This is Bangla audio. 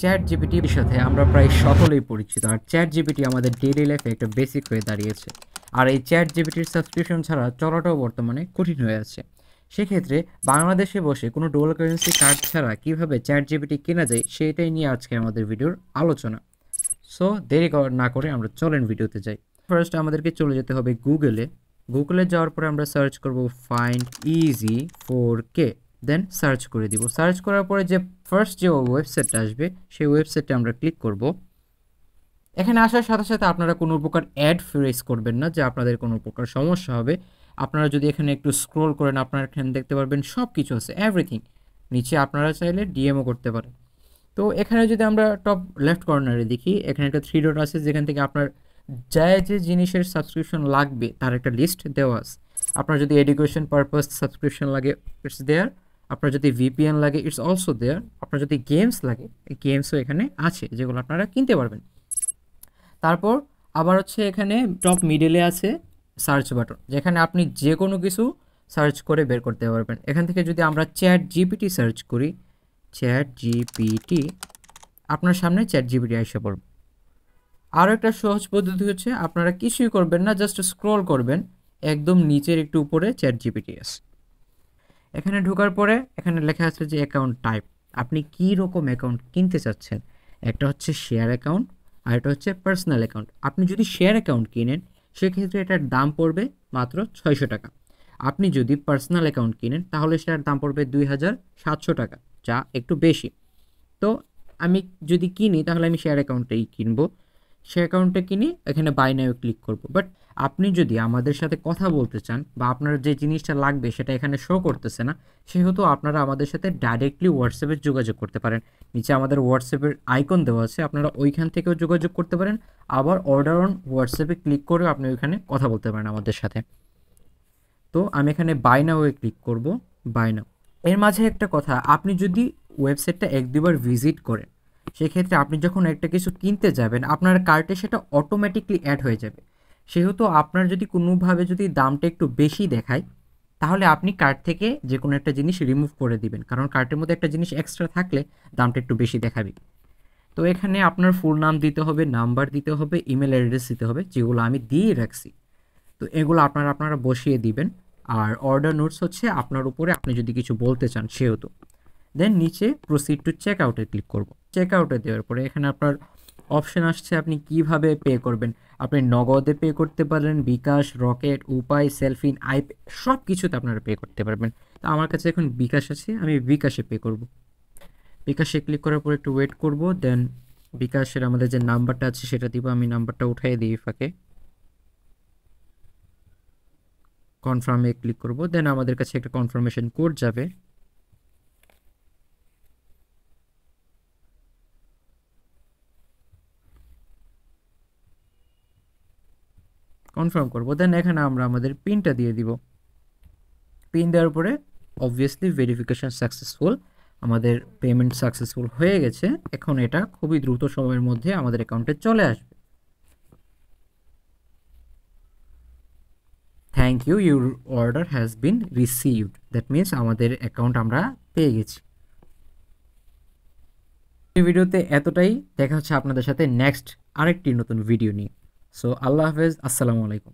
চ্যাট জিপিটির সাথে আমরা প্রায় সকলেই পরিচিত, আর চ্যাট জিপিটি আমাদের ডেইলি লাইফে একটা বেসিক হয়ে দাঁড়িয়েছে। আর এই চ্যাট জিপিটির সাবস্ক্রিপশন ছাড়া চলাটাও বর্তমানে কঠিন হয়ে আছে। সেক্ষেত্রে বাংলাদেশে বসে কোনো ডুয়াল কারেন্সি কার্ড ছাড়া কীভাবে চ্যাট জিপিটি কেনা যায় সেটাই নিয়ে আজকে আমাদের ভিডিওর আলোচনা। সো দেরি না করে আমরা চলেন ভিডিওতে যাই। ফার্স্ট আমাদেরকে চলে যেতে হবে গুগলে যাওয়ার পরে আমরা সার্চ করব ফাইন্ড ইজি 4K, দেন সার্চ করে দিব। সার্চ করার পরে যে ফার্স্ট যে ওয়েবসাইটটা আসবে সেই ওয়েবসাইটে আমরা ক্লিক করব। এখানে আসার সাথে সাথে আপনারা কোনো প্রকার অ্যাড ফেস করবেন না যে আপনাদের কোনো প্রকার সমস্যা হবে। আপনারা যদি এখানে একটু স্ক্রোল করেন আপনারা এখানে দেখতে পারবেন সব কিছু আছে, এভরিথিং। নিচে আপনারা চাইলে ডিএমও করতে পারেন। তো এখানে যদি আমরা টপ লেফট কর্নারে দেখি, এখানে একটা 3 ডট আছে যেখান থেকে আপনার যে জিনিসের সাবস্ক্রিপশন লাগবে তার একটা লিস্ট দেওয়া আছে। আপনার যদি এডুকেশন পারপাস সাবস্ক্রিপশন লাগে ইটস দেয়ার, আপনার যদি ভিপিএন লাগে ইটস অলসো দেয়ার, আপনার যদি গেমস লাগে গেমসও এখানে আছে যেগুলো আপনারা কিনতে পারবেন। তারপর আবার হচ্ছে এখানে টপ মিডলে আছে সার্চ বাটন, যেখানে আপনি যে কোনো কিছু সার্চ করে বের করতে পারবেন। এখান থেকে যদি আমরা চ্যাট জিপিটি সার্চ করি, চ্যাট জিপিটি, আপনার সামনে চ্যাট জিপিটি এসে পড়বে। আরও একটা সহজ পদ্ধতি হচ্ছে আপনারা কিছুই করবেন না, জাস্ট স্ক্রল করবেন, একদম নিচের একটু উপরে চ্যাট জিপিটি আছে। এখানে ঢোকার পরে এখানে লেখা আছে যে অ্যাকাউন্ট টাইপ, আপনি কী রকম অ্যাকাউন্ট কিনতে চাচ্ছেন। একটা হচ্ছে শেয়ার অ্যাকাউন্ট আর এটা হচ্ছে পার্সোনাল অ্যাকাউন্ট। আপনি যদি শেয়ার অ্যাকাউন্ট কিনেন সেক্ষেত্রে এটার দাম পড়বে মাত্র 600 টাকা। আপনি যদি পার্সোনাল অ্যাকাউন্ট কিনেন তাহলে সেটার দাম পড়বে 2700 টাকা, যা একটু বেশি। তো আমি যদি কিনি তাহলে আমি শেয়ার অ্যাকাউন্টেই কিনবো। শেয়ার অ্যাকাউন্টে কিনি, এখানে বাই নাও ক্লিক করব। বাট আপনি যদি আমাদের সাথে কথা বলতে চান বা আপনার যে জিনিসটা লাগবে সেটা এখানে শো করতেছে না, সেহেতু আপনারা আমাদের সাথে ডাইরেক্টলি হোয়াটসঅ্যাপে যোগাযোগ করতে পারেন। নিচে আমাদের হোয়াটসঅ্যাপের আইকন দেওয়া আছে, আপনারা ওইখান থেকেও যোগাযোগ করতে পারেন। আবার অর্ডার অন হোয়াটসঅ্যাপে ক্লিক করেও আপনি ওইখানে কথা বলতে পারেন আমাদের সাথে। তো আমি এখানে বাই নাও ক্লিক করব, বাই নাও। এর মাঝে একটা কথা, আপনি যদি ওয়েবসাইটটা 1-2বার ভিজিট করেন সেক্ষেত্রে আপনি যখন একটা কিছু কিনতে যাবেন আপনার কার্টে সেটা অটোমেটিকলি অ্যাড হয়ে যাবে। সেহেতু আপনার যদি কোনোভাবে যদি দামটা একটু বেশি দেখায় তাহলে আপনি কার্ট থেকে যে কোনো একটা জিনিস রিমুভ করে দিবেন, কারণ কার্টের মধ্যে একটা জিনিস এক্সট্রা থাকলে দামটা একটু বেশি দেখাবে। তো এখানে আপনার ফুল নাম দিতে হবে, নাম্বার দিতে হবে, ইমেল অ্যাড্রেস দিতে হবে, যেগুলো আমি দিয়ে রাখছি। তো এগুলো আপনারা বসিয়ে দিবেন। আর অর্ডার নোটস হচ্ছে আপনার উপরে, আপনি যদি কিছু বলতে চান সেহেতু। দেন নিচে প্রসিড টু চেক আউটে ক্লিক করব। চেক আউটে দেওয়ার পরে এখানে আপনার অপশন আসছে আপনি কিভাবে পে করবেন। আপনি নগদে পে করতে পারেন, বিকাশ, রকেট, উপায়, সেলফিন, আইপে, সব কিছুতে আপনারা পে করতে পারবেন। তো আমার কাছে এখন বিকাশ আছে, আমি বিকাশে পে করব। বিকাশে ক্লিক করার পর একটু ওয়েট করব। দেন বিকাশের আমাদের যে নাম্বারটা আছে সেটা দিব, আমি নাম্বারটা উঠাই দিই ফাঁকে। কনফার্মে ক্লিক করব। দেন আমাদের কাছে একটা কনফার্মেশন কোড যাবে, কনফার্ম করব। দেন এখানে আমরা আমাদের পিনটা দিয়ে দিব। পিন দেওয়ার পরে অবভিয়াসলি ভেরিফিকেশন সাকসেসফুল, আমাদের পেমেন্ট সাকসেসফুল হয়ে গেছে। এখন এটা খুবই দ্রুত সময়ের মধ্যে আমাদের অ্যাকাউন্টে চলে আসবে। Thank you, your order has been received, that means আমাদের অ্যাকাউন্ট আমরা পেয়ে গেছি। এই ভিডিওতে এতটাই, দেখা হচ্ছে আপনাদের সাথে নেক্সট আরেকটি নতুন ভিডিও নিয়ে। সো আল্লাহ হাফেজ, আসসালামু আলাইকুম।